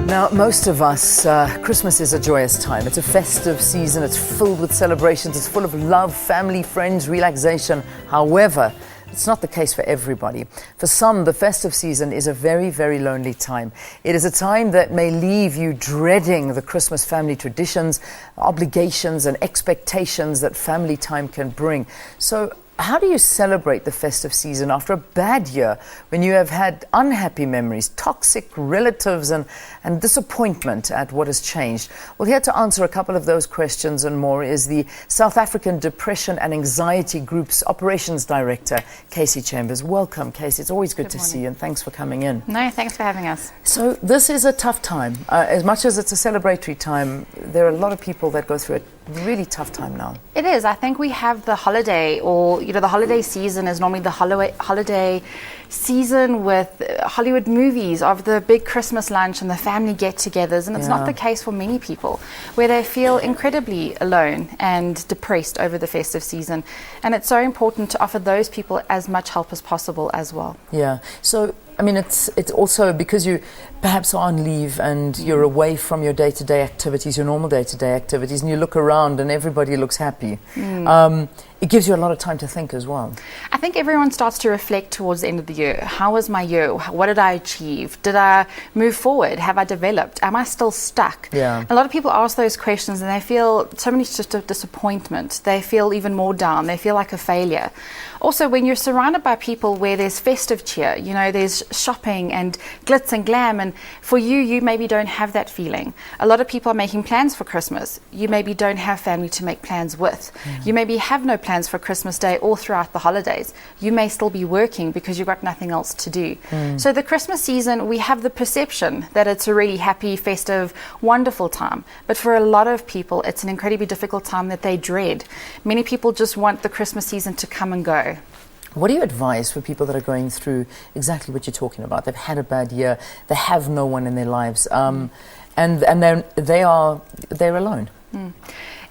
Now, most of us, Christmas is a joyous time. It's a festive season. It's filled with celebrations. It's full of love, family, friends, relaxation. However, it's not the case for everybody. For some, the festive season is a very, very lonely time. It is a time that may leave you dreading the Christmas family traditions, obligations, and expectations that family time can bring. So, how do you celebrate the festive season after a bad year when you have had unhappy memories, toxic relatives and disappointment at what has changed? Well, here to answer a couple of those questions and more is the South African Depression and Anxiety Group's Operations Director, Cassey Chambers. Welcome, Cassey. It's always good to see you, and thanks for coming in. No, thanks for having us. So this is a tough time. As much as it's a celebratory time, there are a lot of people that go through a really tough time now. It is. I think we have the holiday, or the holiday season is normally the holiday season with Hollywood movies of the big Christmas lunch and the family get-togethers, and it's not the case for many people, where they feel incredibly alone and depressed over the festive season. And it's so important to offer those people as much help as possible as well. Yeah. So I mean, it's also because you perhaps are on leave and you're away from your day-to-day activities, your normal day-to-day activities, and you look around and everybody looks happy. It gives you a lot of time to think as well. I think everyone starts to reflect towards the end of the year. How was my year? What did I achieve? Did I move forward? Have I developed? Am I still stuck? Yeah. A lot of people ask those questions and they feel so many just of disappointment. They feel even more down. They feel like a failure. Also, when you're surrounded by people where there's festive cheer, there's shopping and glitz and glam, and for you maybe don't have that feeling. A lot of people are making plans for Christmas. You maybe don't have family to make plans with. You maybe have no plans for Christmas Day or throughout the holidays. You may still be working because you've got nothing else to do. So the Christmas season, we have the perception that it's a really happy, festive, wonderful time. But for a lot of people, it's an incredibly difficult time that they dread. Many people just want the Christmas season to come and go. What do you advise for people that are going through exactly what you're talking about? They've had a bad year, they have no one in their lives, and they're alone.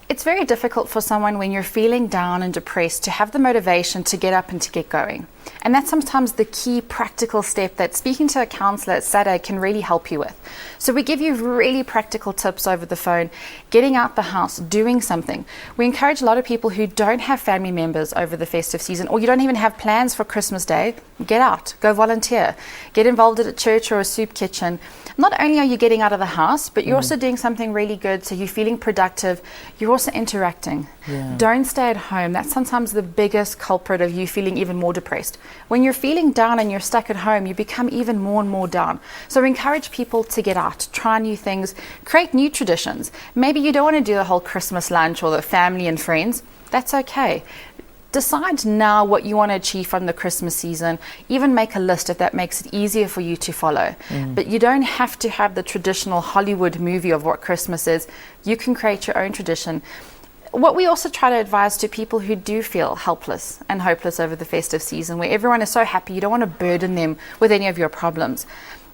It's very difficult for someone when you're feeling down and depressed to have the motivation to get up and to get going. And that's sometimes the key practical step that speaking to a counsellor at SADC can really help you with. So we give you really practical tips over the phone, getting out the house, doing something. We encourage a lot of people who don't have family members over the festive season, or you don't even have plans for Christmas Day, get out, go volunteer, get involved at a church or a soup kitchen. Not only are you getting out of the house, but you're also doing something really good, so you're feeling productive, you're also interacting. Don't stay at home. That's sometimes the biggest culprit of you feeling even more depressed. When you're feeling down and you're stuck at home, you become even more and more down. So we encourage people to get out, try new things, create new traditions. Maybe you don't want to do the whole Christmas lunch or the family and friends. That's okay. Decide now what you want to achieve from the Christmas season. Even make a list if that makes it easier for you to follow. But you don't have to have the traditional Hollywood movie of what Christmas is. You can create your own tradition. What we also try to advise to people who do feel helpless and hopeless over the festive season, where everyone is so happy, you don't want to burden them with any of your problems.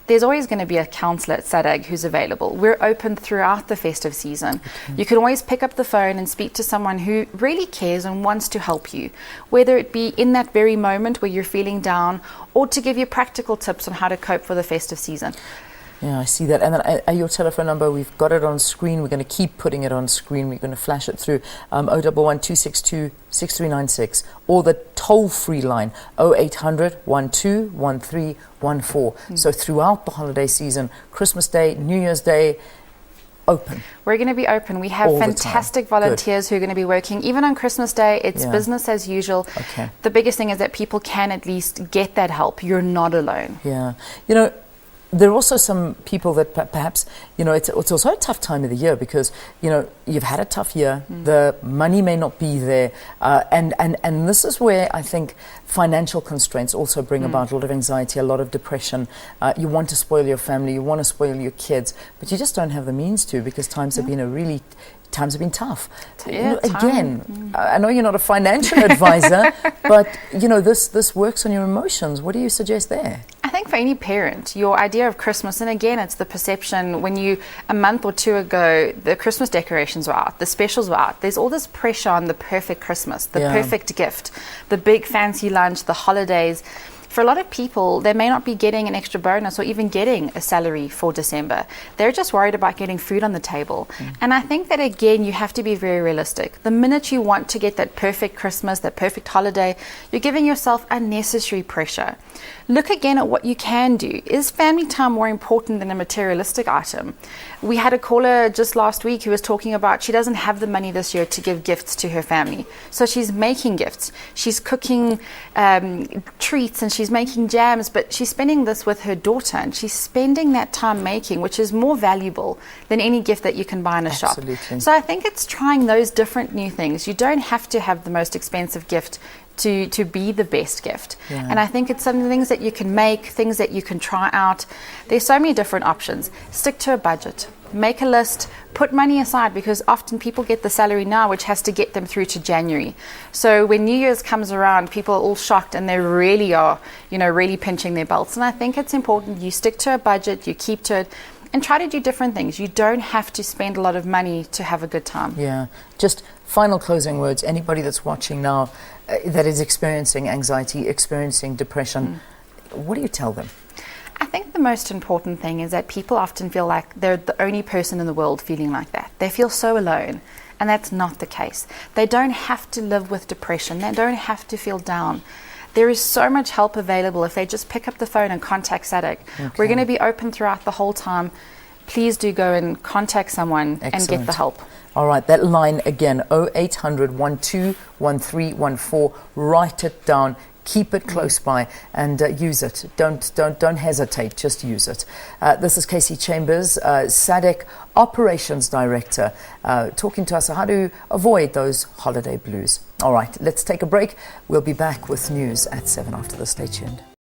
There's always going to be a counsellor at SADC who's available. We're open throughout the festive season. You can always pick up the phone and speak to someone who really cares and wants to help you, whether it be in that very moment where you're feeling down, or to give you practical tips on how to cope for the festive season. Yeah, I see that. And then your telephone number, we've got it on screen. We're going to keep putting it on screen. We're going to flash it through 011-262-6396, or the toll-free line 0800 121314. So throughout the holiday season, Christmas Day, New Year's Day, open. We're going to be open. We have fantastic volunteers who are going to be working. Even on Christmas Day, it's business as usual. The biggest thing is that people can at least get that help. You're not alone. Yeah. There are also some people that perhaps, it's also a tough time of the year because, you've had a tough year, the money may not be there, and this is where I think financial constraints also bring about a lot of anxiety, a lot of depression. You want to spoil your family, you want to spoil your kids, but you just don't have the means to, because times have been tough. Again, I know you're not a financial advisor, but this works on your emotions. What do you suggest there? I think for any parent, your idea of Christmas, and again, it's the perception when a month or two ago, the Christmas decorations were out, the specials were out. There's all this pressure on the perfect Christmas, the perfect gift, the big fancy lunch, the holidays. For a lot of people, they may not be getting an extra bonus or even getting a salary for December. They're just worried about getting food on the table. And I think that, again, you have to be very realistic. The minute you want to get that perfect Christmas, that perfect holiday, you're giving yourself unnecessary pressure. Look again at what you can do. Is family time more important than a materialistic item? We had a caller just last week who was talking about she doesn't have the money this year to give gifts to her family. So she's making gifts. She's cooking treats and she's making jams, but she's spending this with her daughter, and she's spending that time making, which is more valuable than any gift that you can buy in a shop. So I think it's trying those different new things. You don't have to have the most expensive gift to be the best gift. And I think it's some things that you can make, things that you can try out. There's so many different options. Stick to a budget. Make a list, put money aside, because often people get the salary now, which has to get them through to January. So when New Year's comes around, people are all shocked and they really are, really pinching their belts. And I think it's important you stick to a budget, you keep to it, and try to do different things. You don't have to spend a lot of money to have a good time. Yeah. Just final closing words. Anybody that's watching now that is experiencing anxiety, experiencing depression, what do you tell them? I think the most important thing is that people often feel like they're the only person in the world feeling like that. They feel so alone, and that's not the case. They don't have to live with depression. They don't have to feel down. There is so much help available if they just pick up the phone and contact SADC. We're going to be open throughout the whole time. Please do go and contact someone and get the help. All right, that line again, 0800 12 1314. Write it down. Keep it close by and use it. Don't hesitate. Just use it. This is Cassey Chambers, SADC Operations Director, talking to us how to avoid those holiday blues. All right, let's take a break. We'll be back with news at 7 after this. Stay tuned.